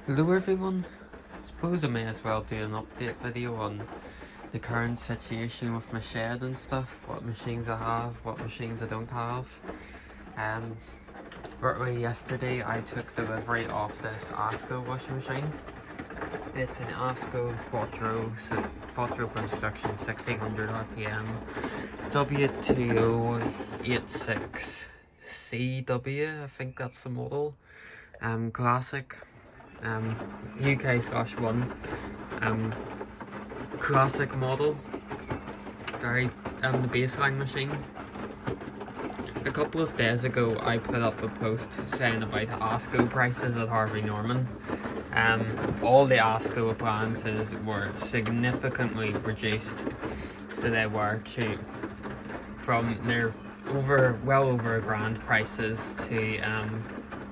Hello everyone, suppose I may as well do an update video on the current situation with my shed and stuff, what machines I have, what machines I don't have. Early yesterday I took delivery of this Asko washing machine. It's an Asko Quattro, so Quattro construction 1600 RPM, W2086CW, I think that's the model. Classic. UK/1 classic model, very the baseline machine. A couple of days ago I put up a post saying about Asko prices at Harvey Norman. All the Asko appliances were significantly reduced, so they were cheap from their well over £1,000 prices to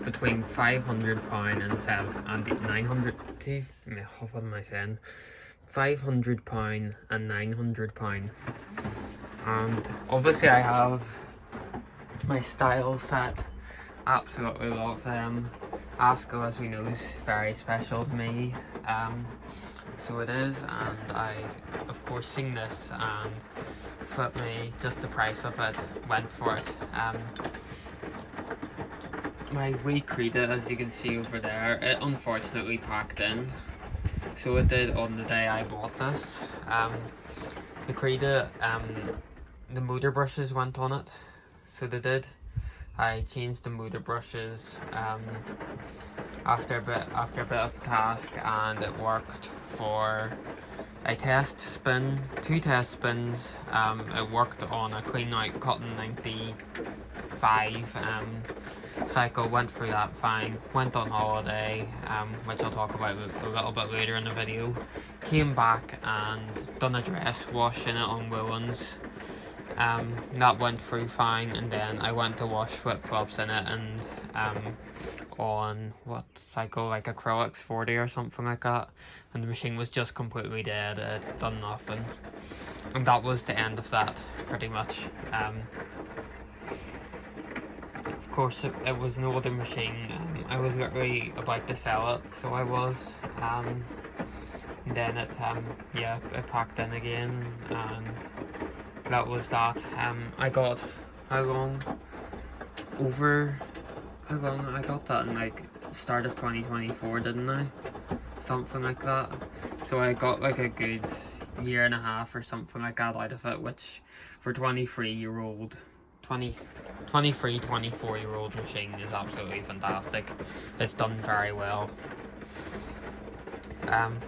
between £500 and £900. What am I saying? £500 and £900. And obviously I have my style set. Absolutely love them. Asko, as we know, is very special to me. So it is, and I of course seen this and fit me just the price of it, went for it. My wee Creta, as you can see over there, it unfortunately packed in. So it did on the day I bought this. The Creta, the motor brushes went on it, so they did. I changed the motor brushes after a bit of task, and it worked for a test spin, 2 test spins. It worked on a clean out cotton 95 cycle, went through that fine, went on holiday, which I'll talk about a little bit later in the video. Came back and done a dress wash in it on woolens. That went through fine, and then I went to wash flip-flops in it and on what cycle, like acrylics 40 or something like that, and the machine was just completely dead. It done nothing, and that was the end of that pretty much. Of course it was an older machine. I was literally about to sell it, so I was, and then it it packed in again, and that was that. I got I got that in like start of 2024, didn't I? Something like that. So I got like a good year and a half or something like that out of it, which for 24-year-old machine is absolutely fantastic. It's done very well.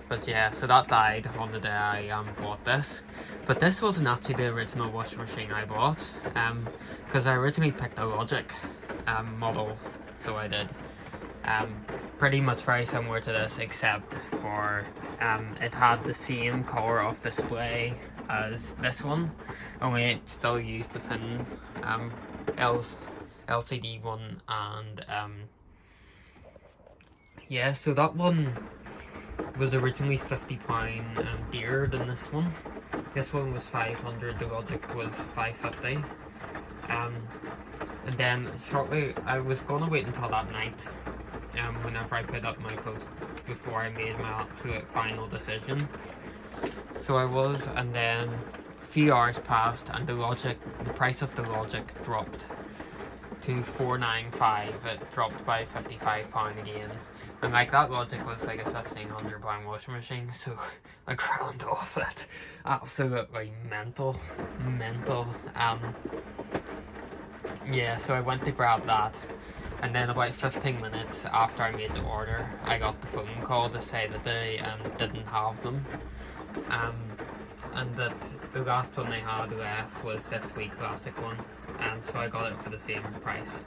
But yeah, so that died on the day I bought this. But this wasn't actually the original washing machine I bought, because I originally picked a Logic model, so I did. Pretty much very similar to this, except for it had the same colour of display as this one, only it still used the thin LCD one, and yeah, so that one was originally £50 dearer than this one. This one was 500, the Logic was 550. And then shortly, I was gonna wait until that night, whenever I put up my post, before I made my absolute final decision. So I was, and then a few hours passed, and the price of the Logic dropped to £495. It dropped by £55 again, and like that Logic was like a £1,500 washing machine, so I ground off it. Absolutely mental. Yeah, so I went to grab that, and then about 15 minutes after I made the order, I got the phone call to say that they didn't have them, and that the last one they had left was this wee classic one, so I got it for the same price.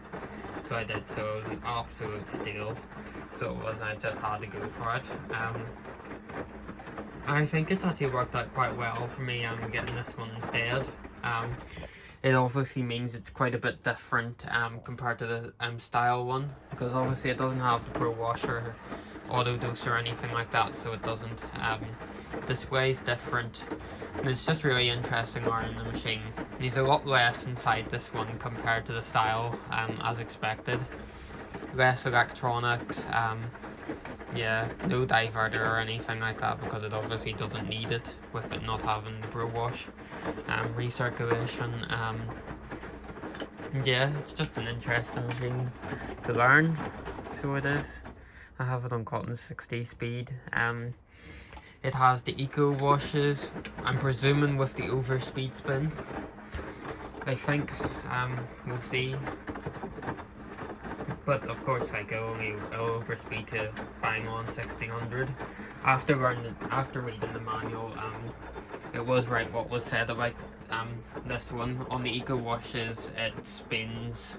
So I did, so it was an absolute steal. So it was, I just had to go for it. I think it's actually worked out quite well for me getting this one instead. It obviously means it's quite a bit different compared to the style one, because obviously it doesn't have the Pro Washer, auto dose or anything like that, so it doesn't. Display's different, and it's just really interesting learning the machine. There's a lot less inside this one compared to the style, as expected. Less electronics, yeah, no diverter or anything like that, because it obviously doesn't need it with it not having the Pro Wash recirculation. Yeah, it's just an interesting machine to learn, so it is. I have it on cotton 60 speed. It has the eco washes, I'm presuming with the overspeed spin. I think, we'll see. But of course, like, I'll overspeed to bang on 1600. After reading the manual, it was right what was said about this one. On the eco washes, it spins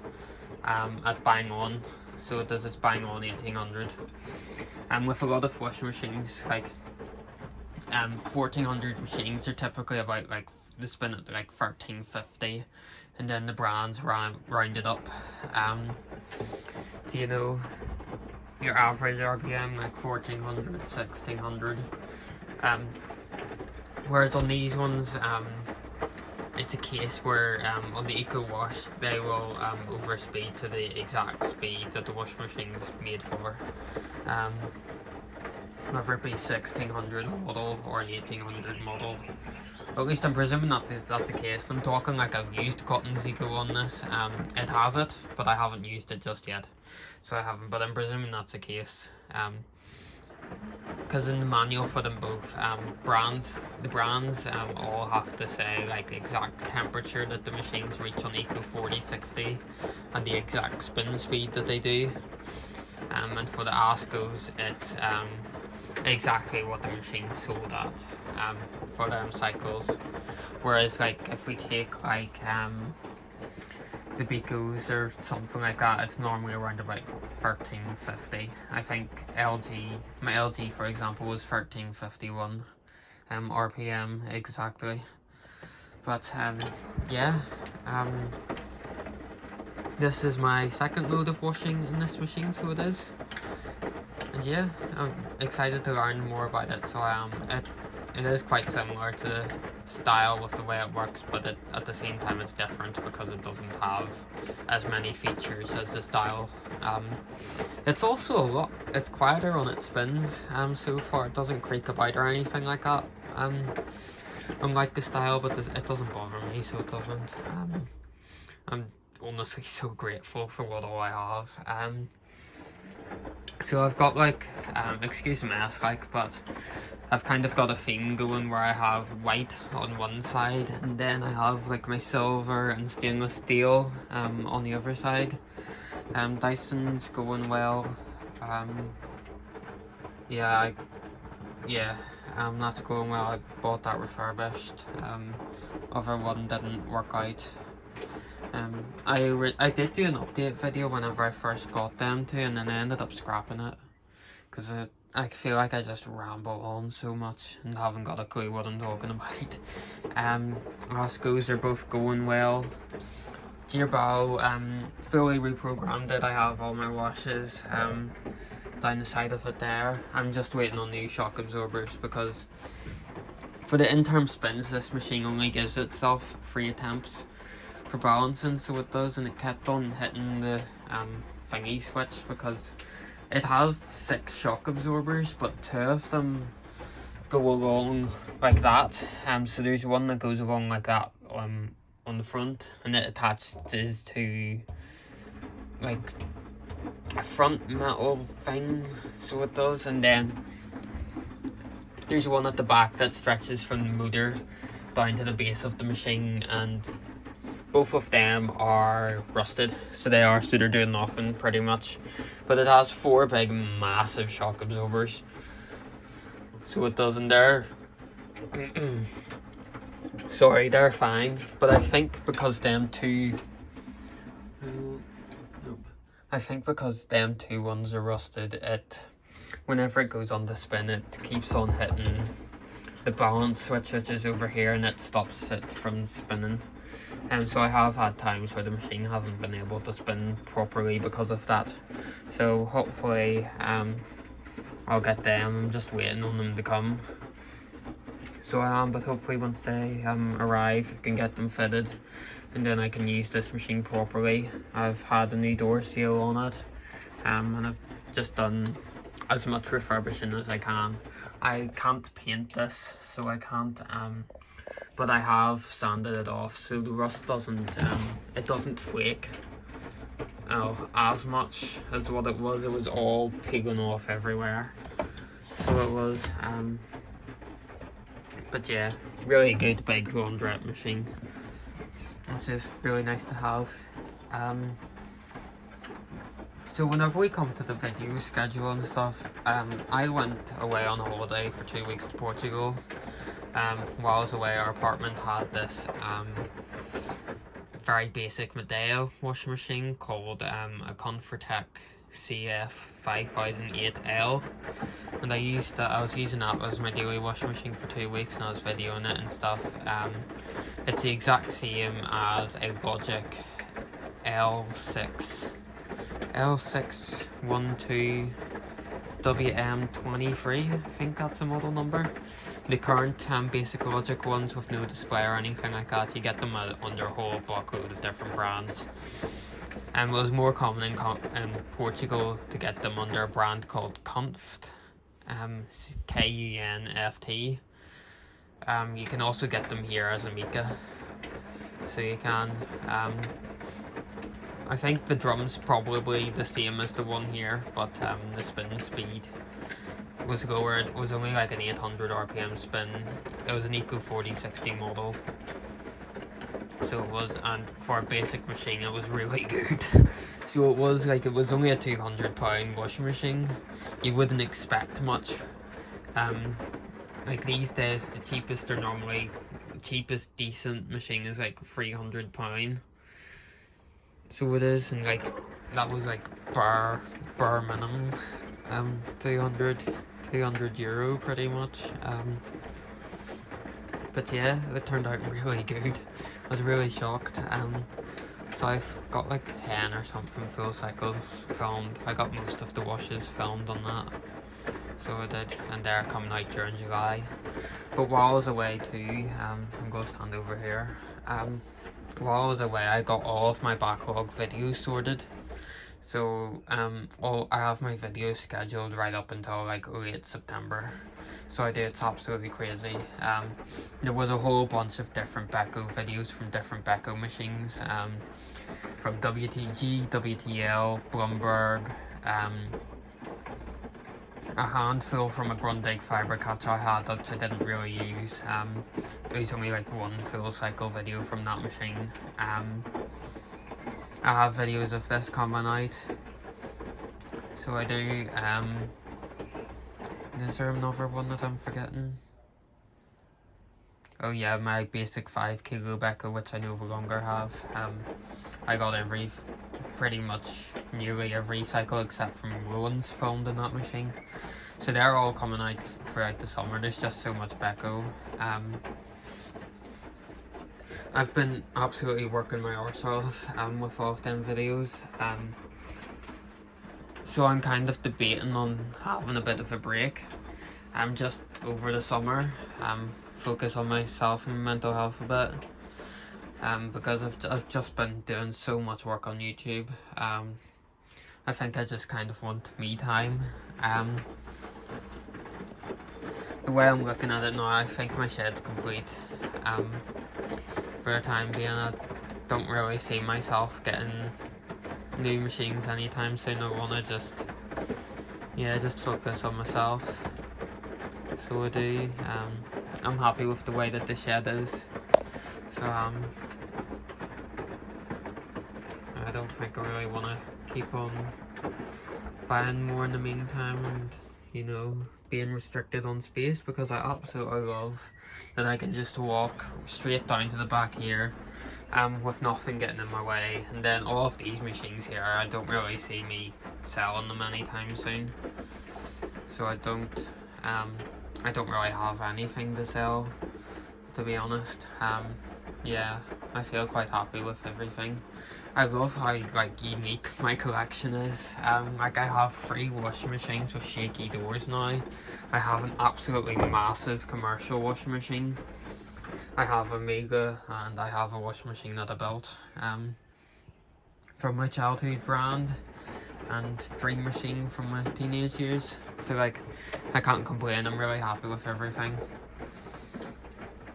at bang on, so it does its bang on 1800. And with a lot of washing machines, like 1400 machines are typically about like the spin at like 1350, and then the brands round it up to, you know, your average RPM, like 1400, 1600. Whereas on these ones, it's a case where on the Eco Wash they will overspeed to the exact speed that the wash machine's made for. Whether it be 1600 model or an 1800 model. At least I'm presuming that's the case. I'm talking like I've used Cotton's Eco on this. It has it, but I haven't used it just yet. So I haven't, but I'm presuming that's the case. Because in the manual for them both, the brands all have to say like the exact temperature that the machines reach on Eco 4060 and the exact spin speed that they do. And for the Askos, it's exactly what the machine sold at for them cycles. Whereas like if we take like the Bicos or something like that, it's normally around about 1350. I think my LG for example was 1351 RPM exactly. But yeah, this is my second load of washing in this machine, so it is. And yeah, I'm excited to learn more about it, so I am. It is quite similar to the style with the way it works, but at the same time it's different because it doesn't have as many features as the style. It's also it's quieter on its spins so far. It doesn't creak about or anything like that, unlike the style, but it doesn't bother me, so it doesn't. I'm honestly so grateful for what all I have. So I've got like, excuse the mess, like, but I've kind of got a theme going where I have white on one side, and then I have like my silver and stainless steel on the other side. Dyson's going well. That's going well. I bought that refurbished. Other one didn't work out. I did do an update video whenever I first got them to, and then I ended up scrapping it because I feel like I just ramble on so much and haven't got a clue what I'm talking about. Askos are both going well. Girbau, fully reprogrammed it. I have all my washes down the side of it there. I'm just waiting on new shock absorbers because for the interim spins this machine only gives itself 3 attempts for balancing, so it does, and it kept on hitting the thingy switch because it has 6 shock absorbers, but 2 of them go along like that. So there's one that goes along like that on the front, and it attaches to like a front metal thing, so it does, and then there's one at the back that stretches from the motor down to the base of the machine, and both of them are rusted, so they're doing nothing pretty much. But it has 4 big massive shock absorbers, so it doesn't. They're sorry, they're fine, but I think because them two ones are rusted, whenever it goes on to spin, it keeps on hitting the balance switch, which is over here, and it stops it from spinning. So I have had times where the machine hasn't been able to spin properly because of that. So hopefully I'll get them. I'm just waiting on them to come. So I am, but hopefully once they arrive, I can get them fitted, and then I can use this machine properly. I've had a new door seal on it, and I've just done as much refurbishing as I can. I can't paint this, so I can't, but I have sanded it off so the rust doesn't, it doesn't flake as much as what it was. It was all peeling off everywhere, so it was, but yeah, really good big laundrette machine, which is really nice to have. So whenever we come to the video schedule and stuff, I went away on a holiday for 2 weeks to Portugal. While I was away, our apartment had this very basic Medea washing machine called a Comfortech CF5008L, and I was using that as my daily washing machine for 2 weeks, and I was videoing it and stuff. It's the exact same as a Logic L612WM23, I think that's the model number. The current basic Logic ones with no display or anything like that, you get them under a whole blockload of different brands. It was more common in Portugal to get them under a brand called Kunft, Kunft. You can also get them here as Amica, so you can. I think the drum's probably the same as the one here, but the spin speed was lower. It was only like an 800 RPM spin. It was an Eco 4060 model, so it was, and for a basic machine it was really good. So it was only a £200 washing machine. You wouldn't expect much. Like these days the cheapest decent machine is like £300. So it is, and like that was like bar minimum, €200 pretty much. But yeah, it turned out really good. I was really shocked. So I've got like 10 or something full cycles filmed. I got most of the washes filmed on that, so I did, and they're coming out during July. But while I was away too, I'm going to stand over here. While I was away, I got all of my backlog videos sorted. So I have my videos scheduled right up until like late September. So it's absolutely crazy. There was a whole bunch of different Beko videos from different Beko machines, from WTG, WTL, Bloomberg, a handful from a Grundig fibre catch I had that I didn't really use. It was only like one full cycle video from that machine. I have videos of this coming out, so I do. Is there another one that I'm forgetting? Oh yeah, my basic 5 kilo Beko, which I no longer have. I got pretty much nearly every cycle except from Rowan's filmed in that machine. So they're all coming out throughout the summer. There's just so much Beko. I've been absolutely working my arse off with all of them videos. So I'm kind of debating on having a bit of a break. Just over the summer, focus on myself and mental health a bit. Because I've just been doing so much work on YouTube. I think I just kind of want me time. The way I'm looking at it now, I think my shed's complete. For the time being, I don't really see myself getting new machines anytime soon. I want to just focus on myself. So I do. I'm happy with the way that the shed is. So I don't think I really want to keep on buying more in the meantime, and being restricted on space, because I absolutely love that I can just walk straight down to the back here with nothing getting in my way. And then all of these machines here, I don't really see me selling them anytime soon, so I don't really have anything to sell, to be honest. Yeah, I feel quite happy with everything. I love how unique my collection is. I have 3 washing machines with shaky doors now. I have an absolutely massive commercial washing machine. I have a Mega, and I have a washing machine that I built. from my childhood brand and dream machine from my teenage years. So like, I can't complain, I'm really happy with everything.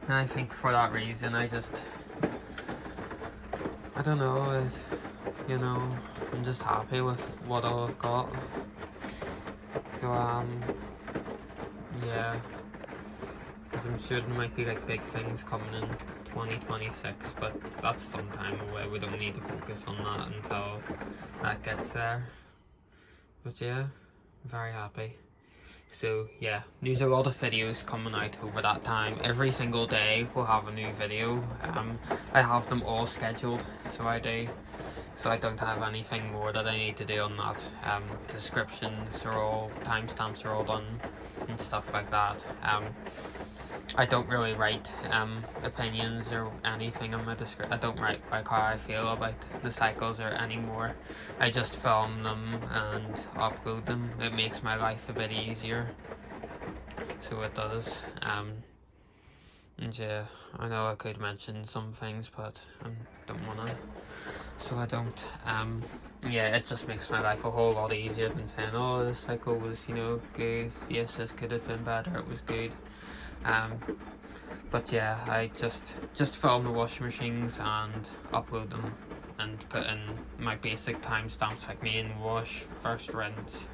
And I think for that reason I don't know, you know, I'm just happy with what I've got. So yeah, because I'm sure there might be like big things coming in 2026, but that's some time away. We don't need to focus on that until that gets there. But yeah, very happy. So yeah, there's a lot of videos coming out over that time. Every single day we'll have a new video. I have them all scheduled, so I do. So I don't have anything more that I need to do on that. Descriptions are all, timestamps are all done and stuff like that. I don't really write opinions or anything on my description. I don't write like how I feel about the cycles or anymore. I just film them and upload them. It makes my life a bit easier. So it does. And yeah, I know I could mention some things, but I don't wanna. So I don't. Yeah, it just makes my life a whole lot easier than saying, oh, this cycle was, you know, good. Yes, this could have been better. It was good. But yeah, I just film the washing machines and upload them and put in my basic timestamps, like main wash, first rinse,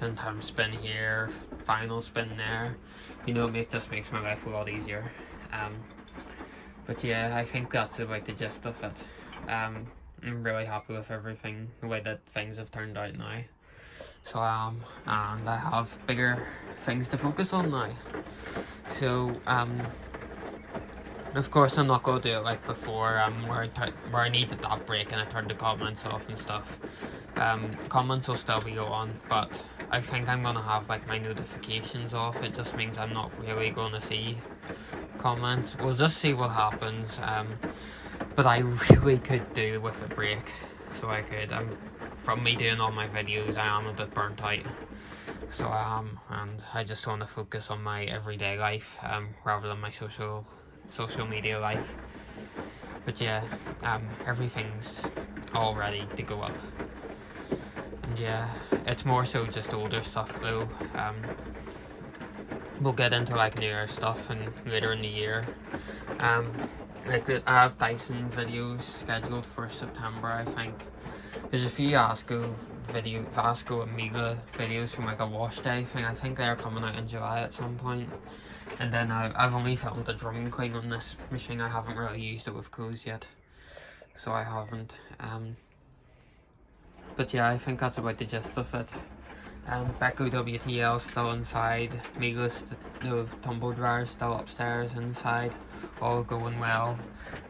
and time spin here, final spin there. You know, it just makes my life a lot easier. But yeah, I think that's about the gist of it. I'm really happy with everything, the way that things have turned out now. So and I have bigger things to focus on now. So of course I'm not gonna do it like before, where I needed that break and I turned the comments off and stuff. The comments will still be going, but I think I'm gonna have like my notifications off. It just means I'm not really gonna see comments. We'll just see what happens. But I really could do with a break. So I could. From me doing all my videos, I am a bit burnt out. So and I just want to focus on my everyday life, rather than my social media life. But yeah, everything's all ready to go up. And yeah, it's more so just older stuff though. We'll get into like newer stuff and later in the year. Like I have Dyson videos scheduled for September, I think. There's a few Asko and Miele videos from like a wash day thing. I think they're coming out in July at some point. And then I've only filmed a drum clean on this machine. I haven't really used it with clothes yet, so I haven't. But yeah, I think that's about the gist of it. Beko WTL still inside. Miele's the tumble dryer still upstairs inside. All going well.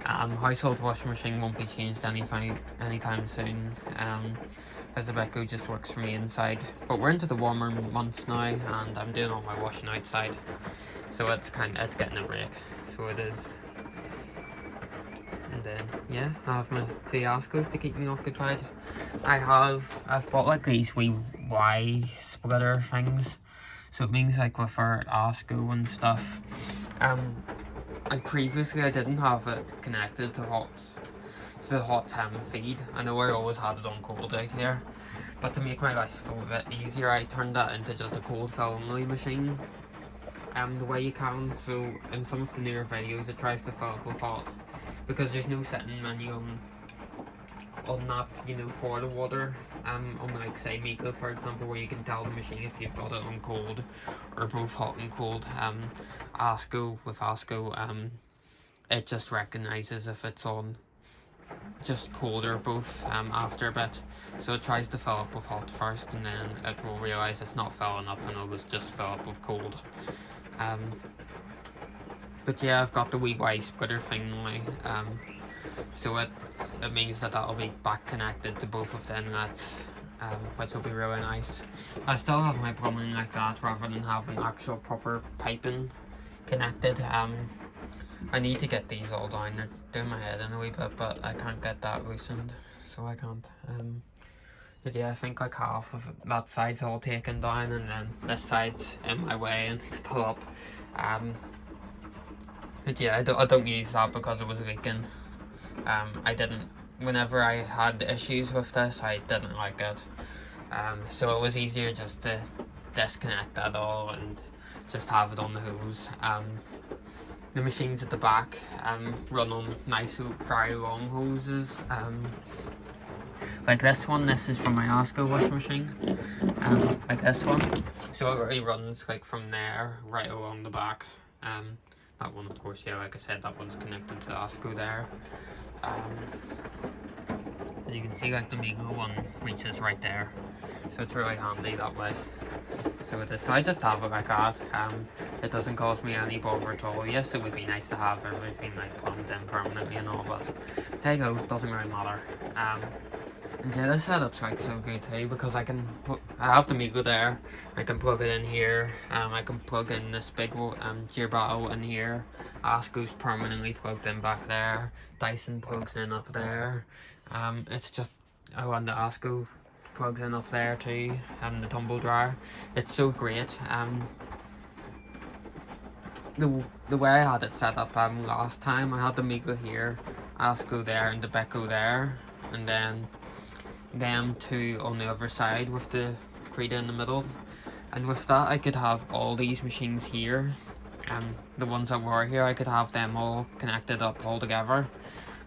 Household washing machine won't be changed anytime soon. As the Beko just works for me inside. But we're into the warmer months now, and I'm doing all my washing outside. So it's getting a break. So it is. And then yeah, I have my 2 Askos to keep me occupied. I've bought like these wee Y splitter things, so it means like with our Asko and stuff. I didn't have it connected to the hot feed. I know I always had it on cold out here, but to make my life a bit easier, I turned that into just a cold fill only machine. The way you can, so in some of the newer videos it tries to fill up with hot, because there's no setting menu on that, you know, for the water. On like say Miele for example, where you can tell the machine if you've got it on cold or both hot and cold. Asko, it just recognizes if it's on just cold or both after a bit, so it tries to fill up with hot first, and then it will realize it's not filling up and it'll just fill up with cold. But yeah, I've got the wee Y splitter thing now, so it means that that'll be back connected to both of the inlets, which will be really nice. I still have my plumbing like that rather than having actual proper piping connected. I need to get these all down. They're doing my head in a wee bit, but I can't get that loosened, so I can't. But yeah, I think like half of that side's all taken down, and then this side's in my way and it's still up. But yeah, I don't use that because it was leaking. I didn't whenever I had issues with this, I didn't like it. So it was easier just to disconnect that all and just have it on the hose. The machines at the back run on nice, very long hoses. Like this one, this is from my Asko washing machine. Like this one. So it really runs like from there right along the back. That one, of course, yeah, like I said, that one's connected to Asko there. As you can see, like the Migo one reaches right there, so it's really handy that way. So it is. So I just have it like that. It doesn't cause me any bother at all. Yes, it would be nice to have everything like plumbed in permanently and all, but there you go. It doesn't really matter. And yeah, this setup's like so good too, because I have the Migo there. I can plug it in here. I can plug in this big Girbau in here. Asko's permanently plugged in back there. Dyson plugs in up there. It's just, oh, and the Asko plugs in up there too. The tumble dryer. It's so great. The way I had it set up last time, I had the Migo here, Asko there, and the Beko there, and then them two on the other side with the Krita in the middle. And with that, I could have all these machines here, the ones that were here, I could have them all connected up all together.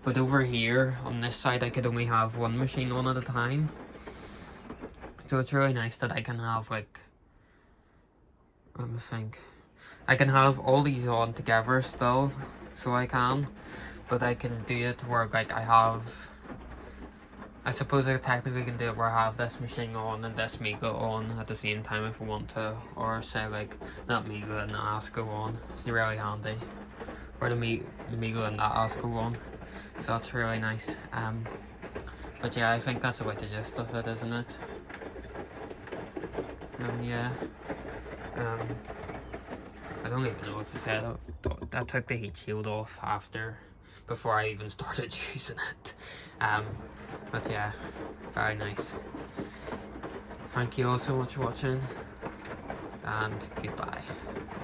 But over here on this side, I could only have one machine on at a time. So it's really nice that I can have, like, let me think, I can have all these on together still, so I can, but I can do it where like I suppose I technically can do it where I have this machine on and this Migo on at the same time if I want to, or say like that Migo and the Asko on. It's really handy. Or the Migo and that Asko on. So that's really nice. But yeah, I think that's about the gist of it, isn't it? Yeah. I don't even know if I said it. I took the heat shield off before I even started using it. But yeah, very nice. Thank you all so much for watching, and goodbye.